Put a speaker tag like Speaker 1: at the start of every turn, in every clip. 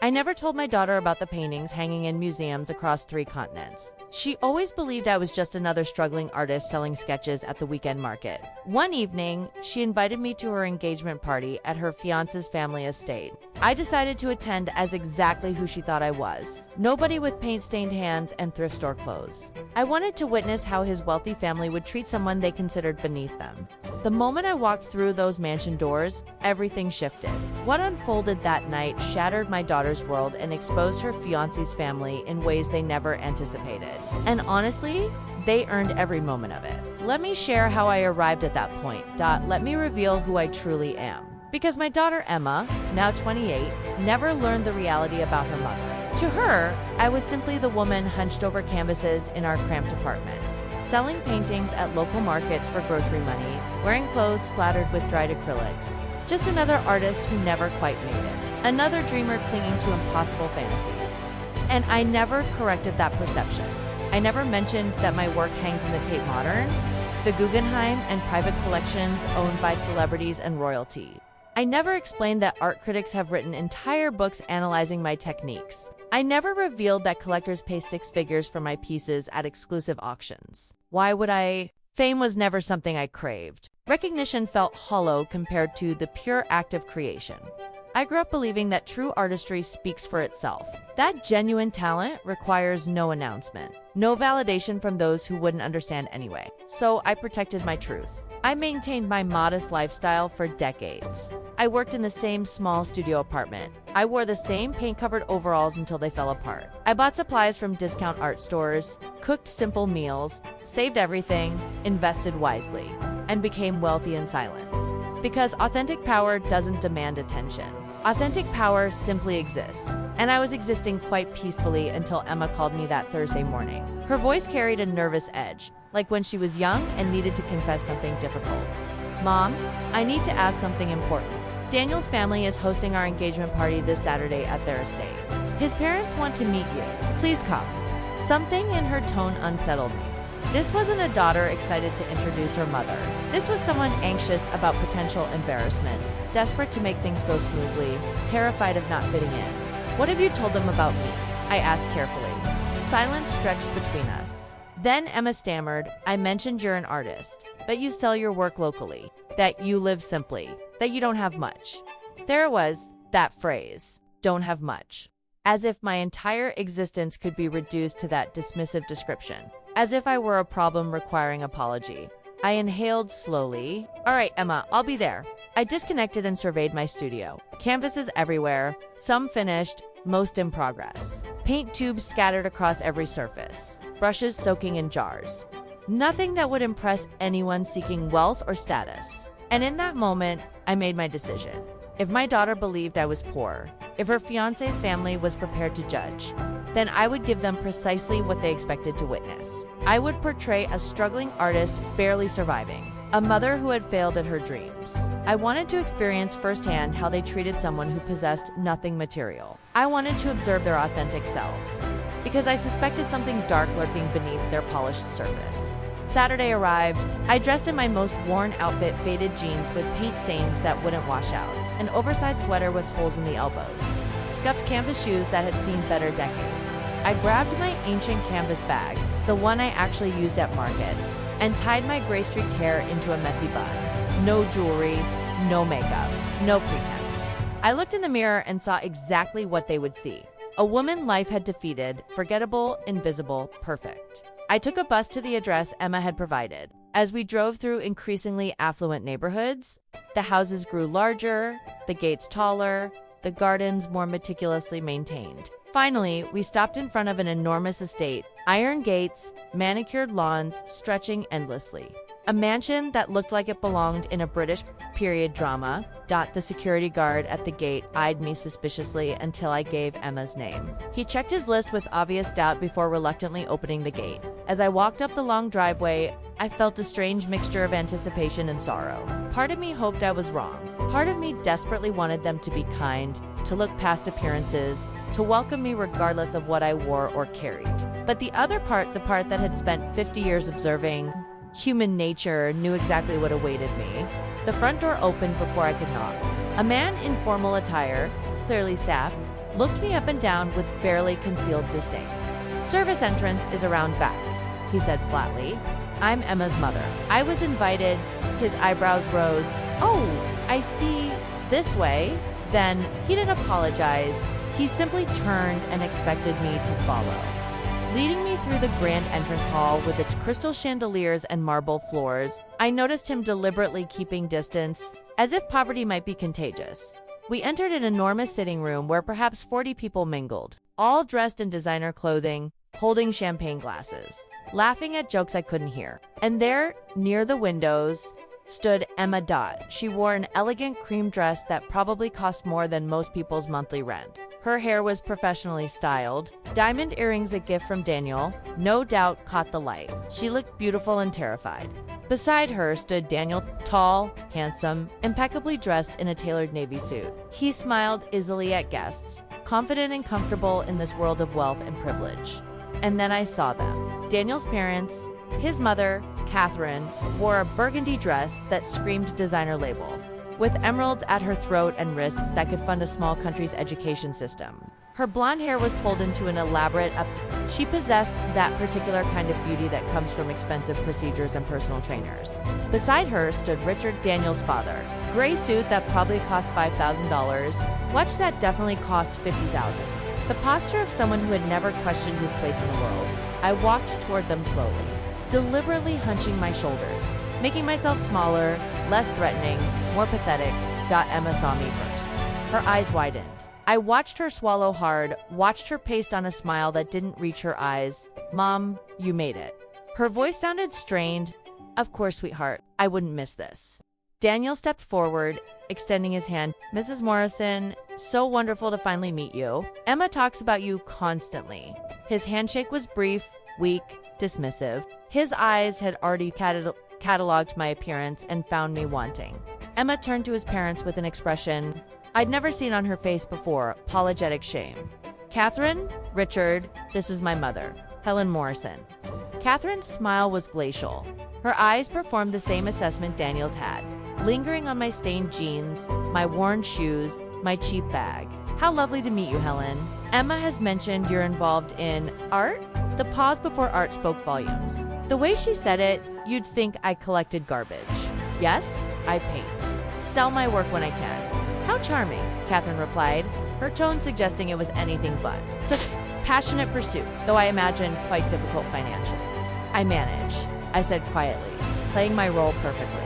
Speaker 1: I never told my daughter about the paintings hanging in museums across 3 continents. She always believed I was just another struggling artist selling sketches at the weekend market. One evening, she invited me to her engagement party at her fiancé's family estate. I decided to attend as exactly who she thought I was. Nobody with paint-stained hands and thrift store clothes. I wanted to witness how his wealthy family would treat someone they considered beneath them. The moment I walked through those mansion doors, everything shifted. What unfolded that night shattered my daughter's world and exposed her fiancé's family in ways they never anticipated. And honestly, they earned every moment of it. Let me share how I arrived at that point. Let me reveal who I truly am. Because my daughter Emma, now 28, never learned the reality about her mother. To her, I was simply the woman hunched over canvases in our cramped apartment, selling paintings at local markets for grocery money, wearing clothes splattered with dried acrylics. Just another artist who never quite made it. Another dreamer clinging to impossible fantasies. And I never corrected that perception. I never mentioned that my work hangs in the Tate Modern, the Guggenheim, and private collections owned by celebrities and royalty. I never explained that art critics have written entire books analyzing my techniques. I never revealed that collectors pay 6 figures for my pieces at exclusive auctions. Why would I? Fame was never something I craved. Recognition felt hollow compared to the pure act of creation. I grew up believing that true artistry speaks for itself. That genuine talent requires no announcement, no validation from those who wouldn't understand anyway. So I protected my truth. I maintained my modest lifestyle for decades. I worked in the same small studio apartment. I wore the same paint-covered overalls until they fell apart. I bought supplies from discount art stores, cooked simple meals, saved everything, invested wisely, and became wealthy in silence. Because authentic power doesn't demand attention. Authentic power simply exists, and I was existing quite peacefully until Emma called me that Thursday morning. Her voice carried a nervous edge, like when she was young and needed to confess something difficult. Mom, I need to ask something important. Daniel's family is hosting our engagement party this Saturday at their estate. His parents want to meet you. Please come. Something in her tone unsettled me. This wasn't a daughter excited to introduce her mother. This was someone anxious about potential embarrassment, desperate to make things go smoothly, terrified of not fitting in. What have you told them about me? I asked carefully. Silence stretched between us. Then Emma stammered, I mentioned you're an artist, that you sell your work locally, that you live simply, that you don't have much. There it was, that phrase, don't have much. As if my entire existence could be reduced to that dismissive description. As if I were a problem requiring apology. I inhaled slowly. All right, Emma, I'll be there. I disconnected and surveyed my studio. Canvases everywhere, some finished, most in progress. Paint tubes scattered across every surface. Brushes soaking in jars. Nothing that would impress anyone seeking wealth or status. And in that moment, I made my decision. If my daughter believed I was poor, if her fiancé's family was prepared to judge, then I would give them precisely what they expected to witness. I would portray a struggling artist barely surviving, a mother who had failed at her dreams. I wanted to experience firsthand how they treated someone who possessed nothing material. I wanted to observe their authentic selves, because I suspected something dark lurking beneath their polished surface. Saturday arrived. I dressed in my most worn outfit, faded jeans with paint stains that wouldn't wash out, an oversized sweater with holes in the elbows, scuffed canvas shoes that had seen better decades. I grabbed my ancient canvas bag, the one I actually used at markets, and tied my gray streaked hair into a messy bun. No jewelry, no makeup, no pretense. I looked in the mirror and saw exactly what they would see. A woman life had defeated, forgettable, invisible, perfect. I took a bus to the address Emma had provided. As we drove through increasingly affluent neighborhoods, the houses grew larger, the gates taller, the gardens more meticulously maintained. Finally, we stopped in front of an enormous estate, iron gates, manicured lawns stretching endlessly. A mansion that looked like it belonged in a British period drama. The security guard at the gate eyed me suspiciously until I gave Emma's name. He checked his list with obvious doubt before reluctantly opening the gate. As I walked up the long driveway, I felt a strange mixture of anticipation and sorrow. Part of me hoped I was wrong. Part of me desperately wanted them to be kind, to look past appearances, to welcome me regardless of what I wore or carried. But the other part, the part that had spent 50 years observing human nature, knew exactly what awaited me. The front door opened before I could knock. A man in formal attire, clearly staff, looked me up and down with barely concealed disdain. "Service entrance is around back," he said flatly. "I'm Emma's mother. I was invited." His eyebrows rose. "Oh, I see. This way?" Then he didn't apologize. He simply turned and expected me to follow. Leading me through the grand entrance hall with its crystal chandeliers and marble floors, I noticed him deliberately keeping distance, as if poverty might be contagious. We entered an enormous sitting room where perhaps 40 people mingled, all dressed in designer clothing, holding champagne glasses, laughing at jokes I couldn't hear. And there, near the windows, stood Emma Dodd. She wore an elegant cream dress that probably cost more than most people's monthly rent. Her hair was professionally styled. Diamond earrings, a gift from Daniel, no doubt caught the light. She looked beautiful and terrified. Beside her stood Daniel, tall, handsome, impeccably dressed in a tailored navy suit. He smiled easily at guests, confident and comfortable in this world of wealth and privilege. And then I saw them. Daniel's parents, his mother, Catherine, wore a burgundy dress that screamed designer label, with emeralds at her throat and wrists that could fund a small country's education system. Her blonde hair was pulled into an elaborate She possessed that particular kind of beauty that comes from expensive procedures and personal trainers. Beside her stood Richard, Daniel's father. Gray suit that probably cost $5,000. Watch that definitely cost $50,000. The posture of someone who had never questioned his place in the world. I walked toward them slowly, deliberately hunching my shoulders, making myself smaller, less threatening, more pathetic. Emma saw me first. Her eyes widened. I watched her swallow hard, watched her paste on a smile that didn't reach her eyes. "Mom, you made it." Her voice sounded strained. "Of course, sweetheart. I wouldn't miss this." Daniel stepped forward, extending his hand. "Mrs. Morrison, so wonderful to finally meet you. Emma talks about you constantly." His handshake was brief, weak, dismissive. His eyes had already cataloged my appearance and found me wanting. Emma turned to his parents with an expression I'd never seen on her face before, apologetic shame. "Catherine, Richard, this is my mother, Helen Morrison." Catherine's smile was glacial. Her eyes performed the same assessment Daniel's had, lingering on my stained jeans, my worn shoes, my cheap bag. "How lovely to meet you, Helen. Emma has mentioned you're involved in art?" The pause before art spoke volumes. The way she said it, you'd think I collected garbage. "Yes, I paint. Sell my work when I can." "How charming," Catherine replied, her tone suggesting it was anything but. "Such passionate pursuit, though I imagine quite difficult financially." "I manage," I said quietly, playing my role perfectly.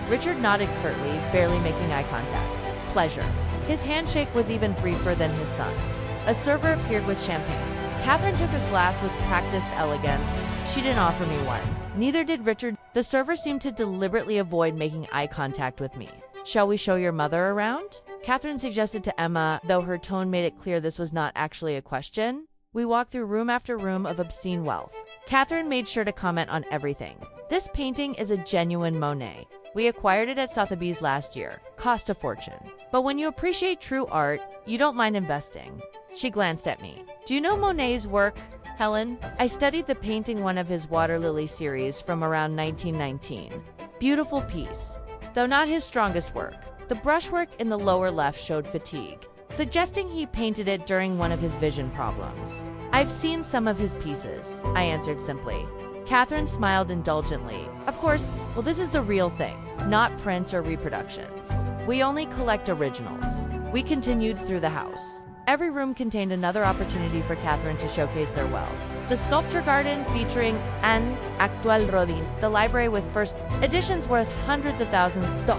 Speaker 1: Richard nodded curtly, barely making eye contact. "Pleasure." His handshake was even briefer than his son's. A server appeared with champagne. Catherine took a glass with practiced elegance. She didn't offer me one. Neither did Richard. The server seemed to deliberately avoid making eye contact with me. "Shall we show your mother around?" Catherine suggested to Emma, though her tone made it clear this was not actually a question. We walked through room after room of obscene wealth. Catherine made sure to comment on everything. "This painting is a genuine Monet. We acquired it at Sotheby's last year. Cost a fortune. But when you appreciate true art, you don't mind investing." She glanced at me. "Do you know Monet's work, Helen?" I studied the painting, one of his Water Lily series from around 1919. Beautiful piece, though not his strongest work. The brushwork in the lower left showed fatigue, suggesting he painted it during one of his vision problems. "I've seen some of his pieces," I answered simply. Catherine smiled indulgently. "Of course, well, this is the real thing, not prints or reproductions. We only collect originals." We continued through the house. Every room contained another opportunity for Catherine to showcase their wealth. The sculpture garden featuring an actual Rodin, the library with first editions worth hundreds of thousands, the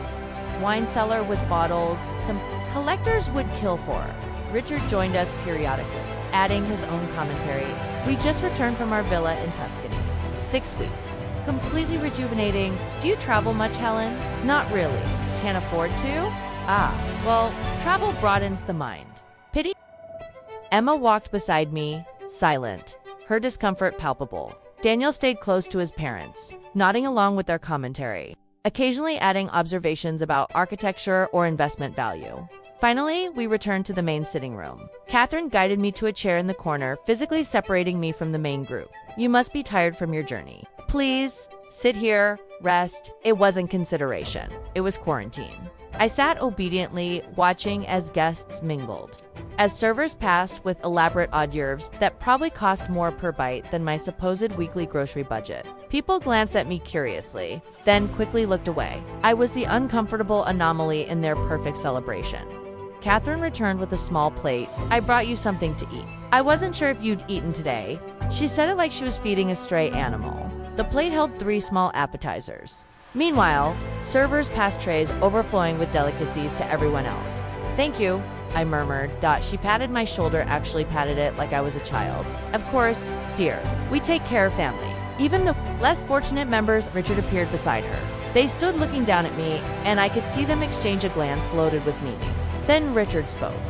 Speaker 1: wine cellar with bottles some collectors would kill for. Richard joined us periodically, adding his own commentary. "We just returned from our villa in Tuscany. 6 weeks. Completely rejuvenating. Do you travel much, Helen?" "Not really. Can't afford to?" "Ah, well, travel broadens the mind." "Pity?" Emma walked beside me, silent, her discomfort palpable. Daniel stayed close to his parents, nodding along with their commentary, occasionally adding observations about architecture or investment value. Finally, we returned to the main sitting room. Catherine guided me to a chair in the corner, physically separating me from the main group. "You must be tired from your journey. Please, sit here, rest." It wasn't consideration. It was quarantine. I sat obediently, watching as guests mingled. As servers passed with elaborate hors d'oeuvres that probably cost more per bite than my supposed weekly grocery budget, people glanced at me curiously, then quickly looked away. I was the uncomfortable anomaly in their perfect celebration. Catherine returned with a small plate. "I brought you something to eat. I wasn't sure if you'd eaten today." She said it like she was feeding a stray animal. The plate held 3 small appetizers. Meanwhile, servers passed trays overflowing with delicacies to everyone else. "Thank you," I murmured. She patted my shoulder, actually patted it like I was a child. "Of course, dear. We take care of family." Even the less fortunate members, Richard appeared beside her. They stood looking down at me, and I could see them exchange a glance loaded with meaning. Then Richard spoke.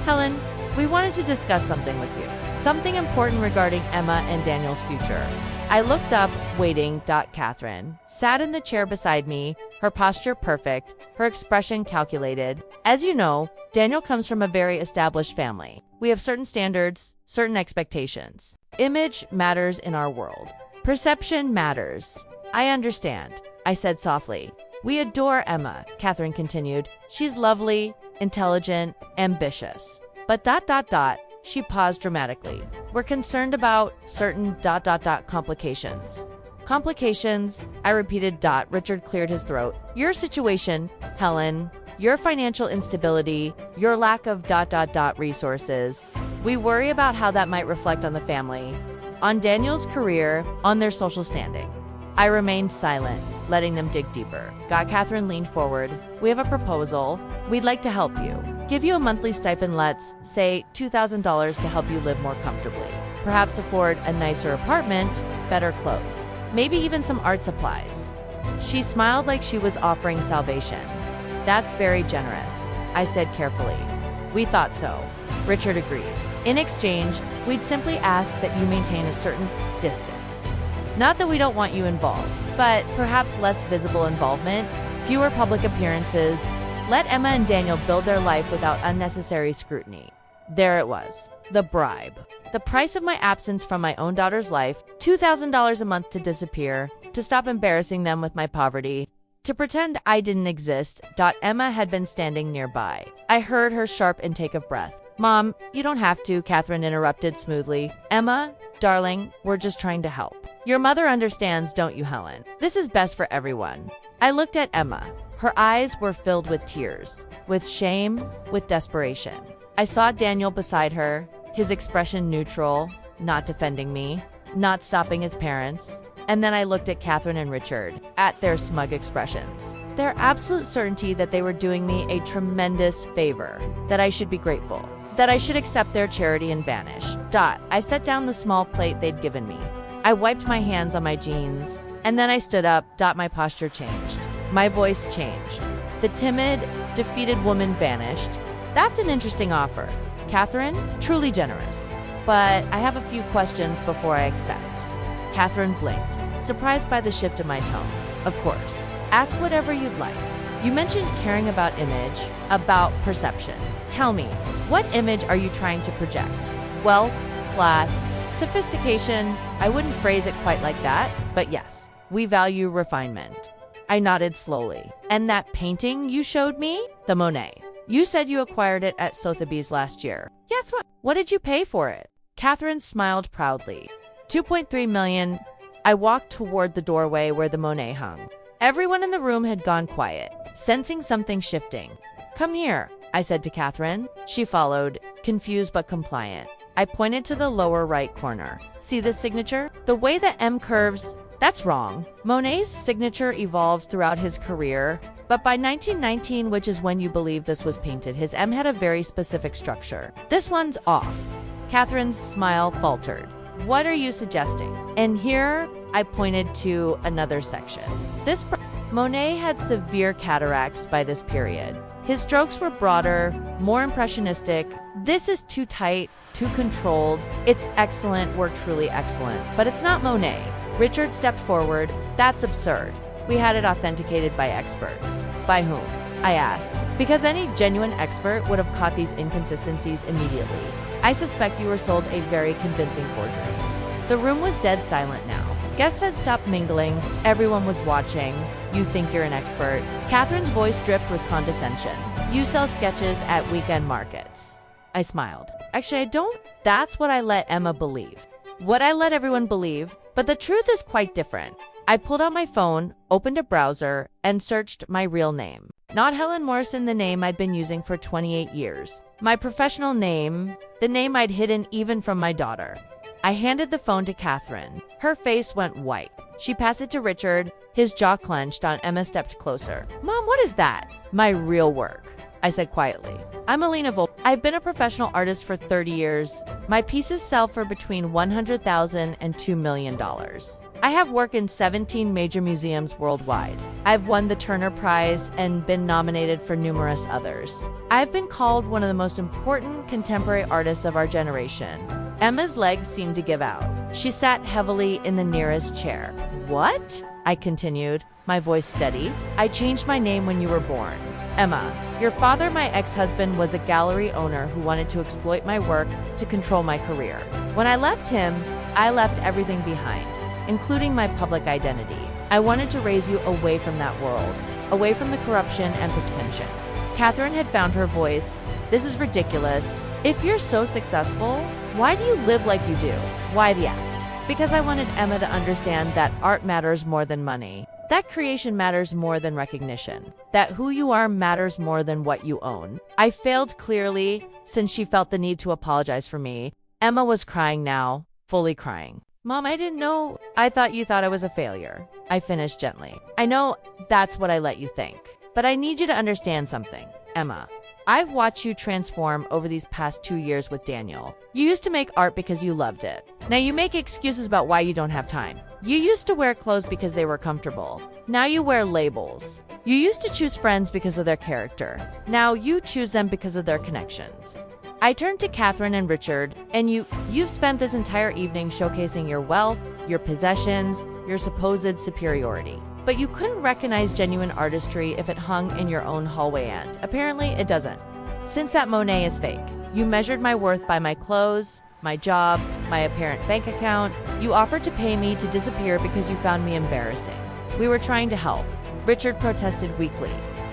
Speaker 1: "Helen, we wanted to discuss something with you. Something important regarding Emma and Daniel's future." I looked up, waiting. Catherine sat in the chair beside me, her posture perfect, her expression calculated. "As you know, Daniel comes from a very established family. We have certain standards, certain expectations. Image matters in our world. Perception matters." "I understand," I said softly. "We adore Emma," Catherine continued. "She's lovely, intelligent, ambitious. But she paused dramatically. "We're concerned about certain complications." "Complications," I repeated. Richard cleared his throat. "Your situation, Helen, your financial instability, your lack of resources. We worry about how that might reflect on the family, on Daniel's career, on their social standing." I remained silent, letting them dig deeper. Catherine leaned forward. "We have a proposal. We'd like to help you. Give you a monthly stipend, let's say $2,000, to help you live more comfortably. Perhaps afford a nicer apartment, better clothes, maybe even some art supplies." She smiled like she was offering salvation. "That's very generous," I said carefully. "We thought so," Richard agreed. "In exchange, we'd simply ask that you maintain a certain distance. Not that we don't want you involved, but perhaps less visible involvement, fewer public appearances. Let Emma and Daniel build their life without unnecessary scrutiny." There it was, the bribe. The price of my absence from my own daughter's life, $2,000 a month to disappear, to stop embarrassing them with my poverty, to pretend I didn't exist. Emma had been standing nearby. I heard her sharp intake of breath. "Mom, you don't have to," Catherine interrupted smoothly. "Emma, darling, we're just trying to help. Your mother understands, don't you, Helen? This is best for everyone." I looked at Emma. Her eyes were filled with tears, with shame, with desperation. I saw Daniel beside her, his expression neutral, not defending me, not stopping his parents. And then I looked at Catherine and Richard, at their smug expressions, their absolute certainty that they were doing me a tremendous favor, that I should be grateful, that I should accept their charity and vanish. I set down the small plate they'd given me. I wiped my hands on my jeans, and then I stood up. My posture changed. My voice changed. The timid, defeated woman vanished. "That's an interesting offer, Catherine, truly generous. But I have a few questions before I accept." Catherine blinked, surprised by the shift in my tone. "Of course. Ask whatever you'd like. You mentioned caring about image, about perception. Tell me, what image are you trying to project? Wealth, class, sophistication?" I wouldn't phrase it quite like that, but yes, we value refinement. I nodded slowly. "And that painting you showed me? The Monet. You said you acquired it at Sotheby's last year." "Yes, what did you pay for it?" Catherine smiled proudly. $2.3 million. I walked toward the doorway where the Monet hung. Everyone in the room had gone quiet, sensing something shifting. "Come here," I said to Catherine. She followed, confused but compliant. I pointed to the lower right corner. "See this signature? The way the M curves? That's wrong." Monet's signature evolved throughout his career, but by 1919, which is when you believe this was painted, his M had a very specific structure. "This one's off." Catherine's smile faltered. "What are you suggesting?" And here, I pointed to another section. Monet had severe cataracts by this period. His strokes were broader, more impressionistic. "This is too tight, too controlled. It's excellent work, truly excellent, but it's not Monet." Richard stepped forward. "That's absurd. We had it authenticated by experts." "By whom?" I asked, because any genuine expert would have caught these inconsistencies immediately. "I suspect you were sold a very convincing forgery." The room was dead silent now. Guests had stopped mingling. Everyone was watching. You think you're an expert. Catherine's voice dripped with condescension. You sell sketches at weekend markets. I smiled. Actually, I don't. That's what I let Emma believe. What I let everyone believe, but the truth is quite different. I pulled out my phone, opened a browser, and searched my real name. Not Helen Morrison, the name I'd been using for 28 years. My professional name, the name I'd hidden even from my daughter. I handed the phone to Catherine. Her face went white. She passed it to Richard. His jaw clenched. Emma stepped closer. Mom, what is that? My real work, I said quietly. I'm Alina Vol. I've been a professional artist for 30 years. My pieces sell for between $100,000 and $2 million. I have work in 17 major museums worldwide. I've won the Turner Prize and been nominated for numerous others. I've been called one of the most important contemporary artists of our generation. Emma's legs seemed to give out. She sat heavily in the nearest chair. What? I continued, my voice steady. I changed my name when you were born. Emma, your father, my ex-husband, was a gallery owner who wanted to exploit my work to control my career. When I left him, I left everything behind, including my public identity. I wanted to raise you away from that world, away from the corruption and pretension. Catherine had found her voice. This is ridiculous. If you're so successful, why do you live like you do? Why the act? Because I wanted Emma to understand that art matters more than money. That creation matters more than recognition. That who you are matters more than what you own. I failed clearly since she felt the need to apologize for me. Emma was crying now, fully crying. Mom, I didn't know. I thought you thought I was a failure. I finished gently. I know that's what I let you think. But I need you to understand something, Emma. I've watched you transform over these past 2 years with Daniel. You used to make art because you loved it. Now you make excuses about why you don't have time. You used to wear clothes because they were comfortable. Now you wear labels. You used to choose friends because of their character. Now you choose them because of their connections. I turned to Catherine and Richard, and you've spent this entire evening showcasing your wealth, your possessions, your supposed superiority. But you couldn't recognize genuine artistry if it hung in your own hallway, and apparently it doesn't. Since that Monet is fake, you measured my worth by my clothes, my job, my apparent bank account. You offered to pay me to disappear because you found me embarrassing. We were trying to help. Richard protested weakly.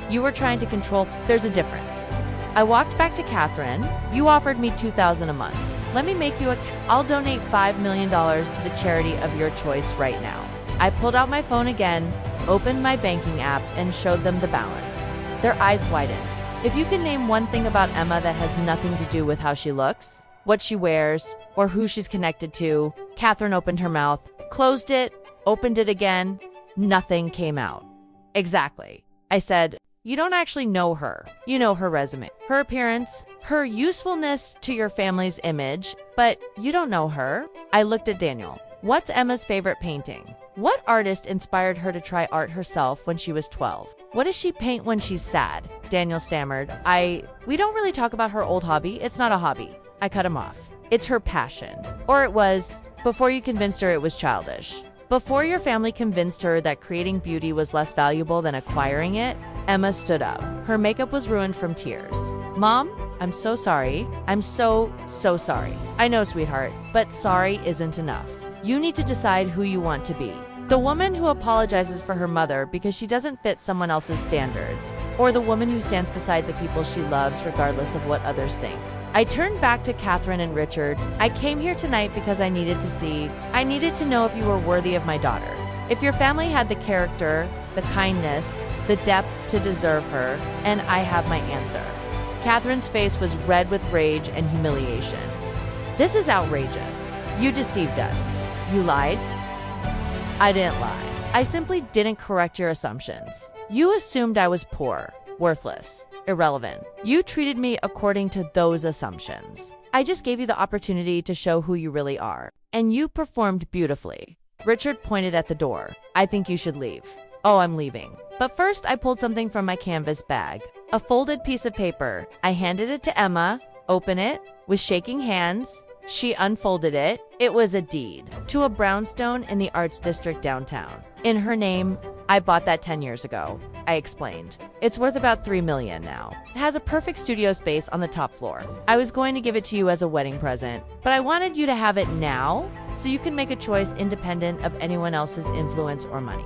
Speaker 1: You were trying to control. There's a difference. I walked back to Catherine. You offered me $2,000 a month. Let me make you I'll donate $5 million to the charity of your choice right now. I pulled out my phone again, opened my banking app, and showed them the balance. Their eyes widened. If you can name one thing about Emma that has nothing to do with how she looks, what she wears, or who she's connected to. Catherine opened her mouth, closed it, opened it again. Nothing came out. Exactly. I said, you don't actually know her. You know her resume, her appearance, her usefulness to your family's image, but you don't know her. I looked at Daniel. What's Emma's favorite painting? What artist inspired her to try art herself when she was 12? What does she paint when she's sad? Daniel stammered. We don't really talk about her old hobby. It's not a hobby. I cut him off. It's her passion. Or it was, before you convinced her it was childish. Before your family convinced her that creating beauty was less valuable than acquiring it. Emma stood up. Her makeup was ruined from tears. Mom, I'm so sorry. I'm so sorry. I know, sweetheart, but sorry isn't enough. You need to decide who you want to be. The woman who apologizes for her mother because she doesn't fit someone else's standards, or the woman who stands beside the people she loves regardless of what others think. I turned back to Catherine and Richard. I came here tonight because I needed to know if you were worthy of my daughter. If your family had the character, the kindness, the depth to deserve her, and I have my answer. Catherine's face was red with rage and humiliation. This is outrageous. You deceived us. You lied? I didn't lie. I simply didn't correct your assumptions. You assumed I was poor, worthless, irrelevant. You treated me according to those assumptions. I just gave you the opportunity to show who you really are. And you performed beautifully. Richard pointed at the door. I think you should leave. Oh, I'm leaving. But first, I pulled something from my canvas bag. A folded piece of paper. I handed it to Emma. Open it. With shaking hands, she unfolded it. It was a deed to a brownstone in the Arts District downtown. In her name. I bought that 10 years ago, I explained. It's worth about $3 million now. It has a perfect studio space on the top floor. I was going to give it to you as a wedding present, but I wanted you to have it now so you can make a choice independent of anyone else's influence or money.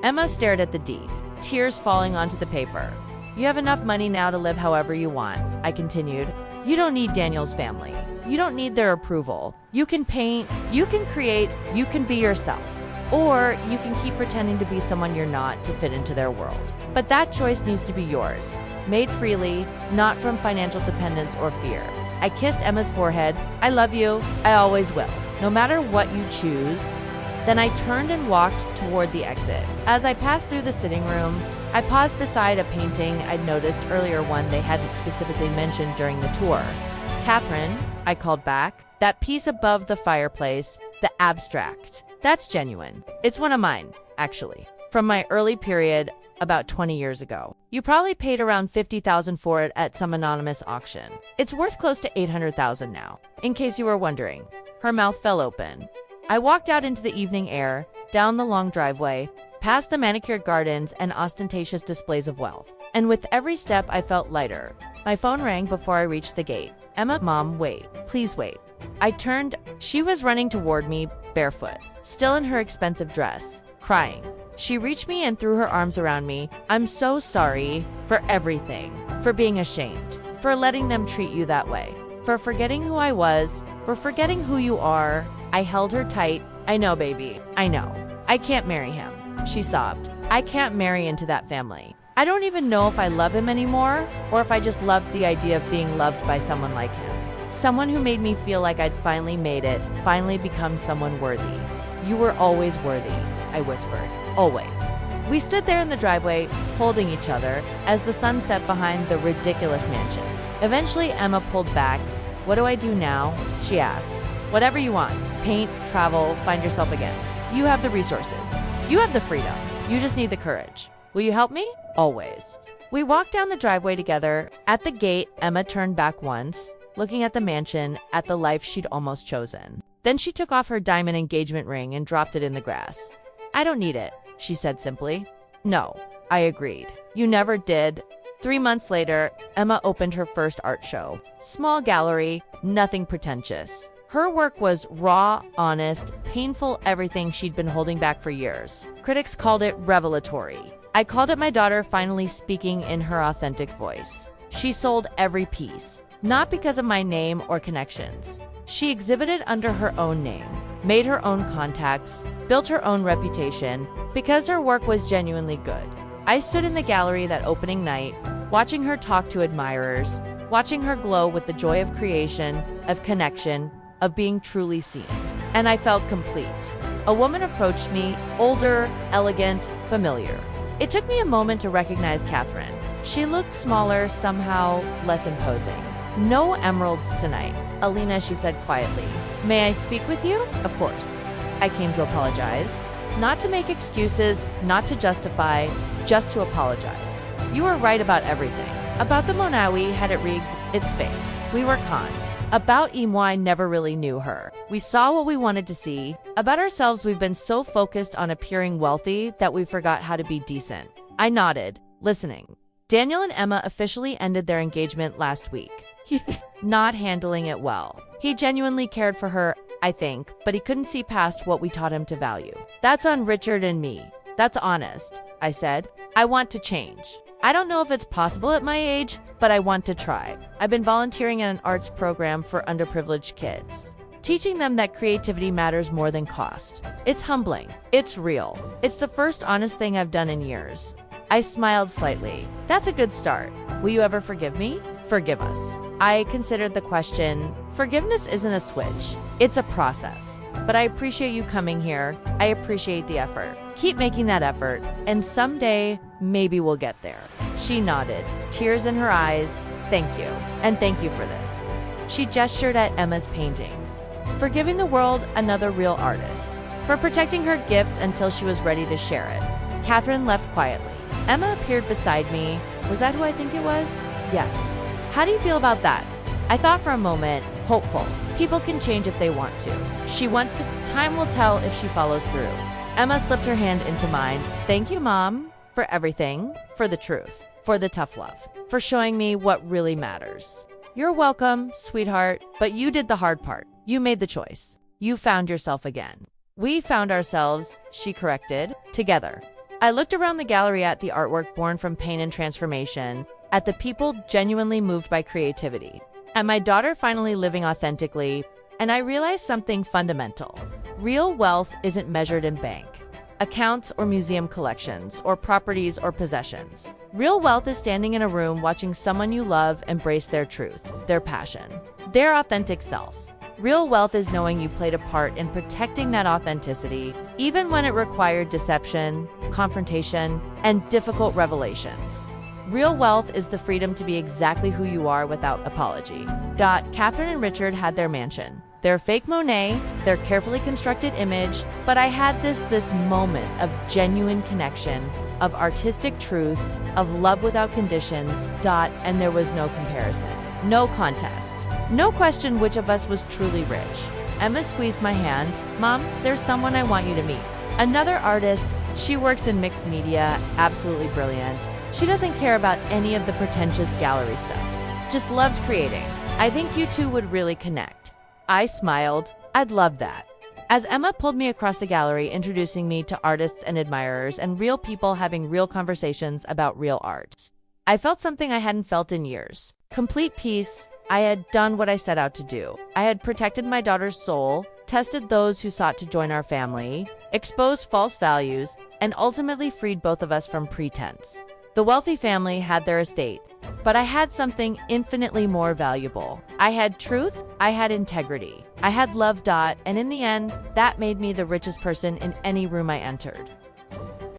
Speaker 1: Emma stared at the deed, tears falling onto the paper. You have enough money now to live however you want, I continued. You don't need Daniel's family. You don't need their approval. You can paint, you can create, you can be yourself. Or you can keep pretending to be someone you're not to fit into their world. But that choice needs to be yours, made freely, not from financial dependence or fear. I kissed Emma's forehead. I love you. I always will, no matter what you choose. Then I turned and walked toward the exit. As I passed through the sitting room, I paused beside a painting I'd noticed earlier, one they hadn't specifically mentioned during the tour. Catherine, I called back. That piece above the fireplace, the abstract. That's genuine. It's one of mine, actually. From my early period, about 20 years ago. You probably paid around $50,000 for it at some anonymous auction. It's worth close to $800,000 now, in case you were wondering. Her mouth fell open. I walked out into the evening air, down the long driveway, past the manicured gardens and ostentatious displays of wealth. And with every step, I felt lighter. My phone rang before I reached the gate. Emma, Mom, wait. Please wait. I turned. She was running toward me, barefoot, still in her expensive dress, crying. She reached me and threw her arms around me. I'm so sorry for everything, for being ashamed, for letting them treat you that way, for forgetting who I was, for forgetting who you are. I held her tight. I know, baby. I know. I can't marry him, she sobbed. I can't marry into that family. I don't even know if I love him anymore, or if I just loved the idea of being loved by someone like him. Someone who made me feel like I'd finally made it, finally become someone worthy. You were always worthy, I whispered. Always. We stood there in the driveway, holding each other, as the sun set behind the ridiculous mansion. Eventually, Emma pulled back. What do I do now? She asked. Whatever you want. Paint, travel, find yourself again. You have the resources. You have the freedom. You just need the courage. Will you help me? Always. We walked down the driveway together. At the gate, Emma turned back once, looking at the mansion, at the life she'd almost chosen. Then she took off her diamond engagement ring and dropped it in the grass. I don't need it, she said simply. No, I agreed. You never did. 3 months later, Emma opened her first art show. Small gallery, nothing pretentious. Her work was raw, honest, painful, everything she'd been holding back for years. Critics called it revelatory. I called it my daughter finally speaking in her authentic voice. She sold every piece, not because of my name or connections. She exhibited under her own name, made her own contacts, built her own reputation, because her work was genuinely good. I stood in the gallery that opening night, watching her talk to admirers, watching her glow with the joy of creation, of connection, of being truly seen. And I felt complete. A woman approached me, older, elegant, familiar. It took me a moment to recognize Catherine. She looked smaller, somehow less imposing. No emeralds tonight, Alina, she said quietly. May I speak with you? Of course. I came to apologize. Not to make excuses, not to justify, just to apologize. You were right about everything. About the Monet we had at Riggs, it's fake. We were con. About Imo, I never really knew her. We saw what we wanted to see. About ourselves, we've been so focused on appearing wealthy that we forgot how to be decent. I nodded, listening. Daniel and Emma officially ended their engagement last week. Not handling it well. He genuinely cared for her, I think, but he couldn't see past what we taught him to value. That's on Richard and me. That's honest, I said. I want to change. I don't know if it's possible at my age, but I want to try. I've been volunteering in an arts program for underprivileged kids, teaching them that creativity matters more than cost. It's humbling. It's real. It's the first honest thing I've done in years. I smiled slightly. That's a good start. Will you ever forgive me? Forgive us. I considered the question. Forgiveness isn't a switch. It's a process. But I appreciate you coming here. I appreciate the effort. Keep making that effort, and someday, maybe we'll get there. She nodded, tears in her eyes. Thank you, and thank you for this. She gestured at Emma's paintings, for giving the world another real artist, for protecting her gift until she was ready to share it. Catherine left quietly. Emma appeared beside me. Was that who I think it was? Yes. How do you feel about that? I thought for a moment, hopeful. People can change if they want to. She wants to. Time will tell if she follows through. Emma slipped her hand into mine. Thank you, Mom, for everything, for the truth, for the tough love, for showing me what really matters. You're welcome, sweetheart, but you did the hard part. You made the choice. You found yourself again. We found ourselves, she corrected, together. I looked around the gallery at the artwork born from pain and transformation, at the people genuinely moved by creativity, at my daughter finally living authentically, and I realized something fundamental. Real wealth isn't measured in bank accounts or museum collections or properties or possessions. Real wealth is standing in a room watching someone you love embrace their truth, their passion, their authentic self. Real wealth is knowing you played a part in protecting that authenticity, even when it required deception, confrontation, and difficult revelations. Real wealth is the freedom to be exactly who you are without apology. Catherine and Richard had their mansion, their fake Monet, their carefully constructed image, but I had this moment of genuine connection, of artistic truth, of love without conditions, and there was no comparison, no contest, no question which of us was truly rich. Emma squeezed my hand. Mom, there's someone I want you to meet. Another artist, she works in mixed media, absolutely brilliant. She doesn't care about any of the pretentious gallery stuff, just loves creating. I think you two would really connect. I smiled. I'd love that. As Emma pulled me across the gallery, introducing me to artists and admirers and real people having real conversations about real art, I felt something I hadn't felt in years. Complete peace. I had done what I set out to do. I had protected my daughter's soul, tested those who sought to join our family, exposed false values, and ultimately freed both of us from pretense. The wealthy family had their estate, but I had something infinitely more valuable. I had truth, I had integrity, I had love. And in the end, that made me the richest person in any room I entered.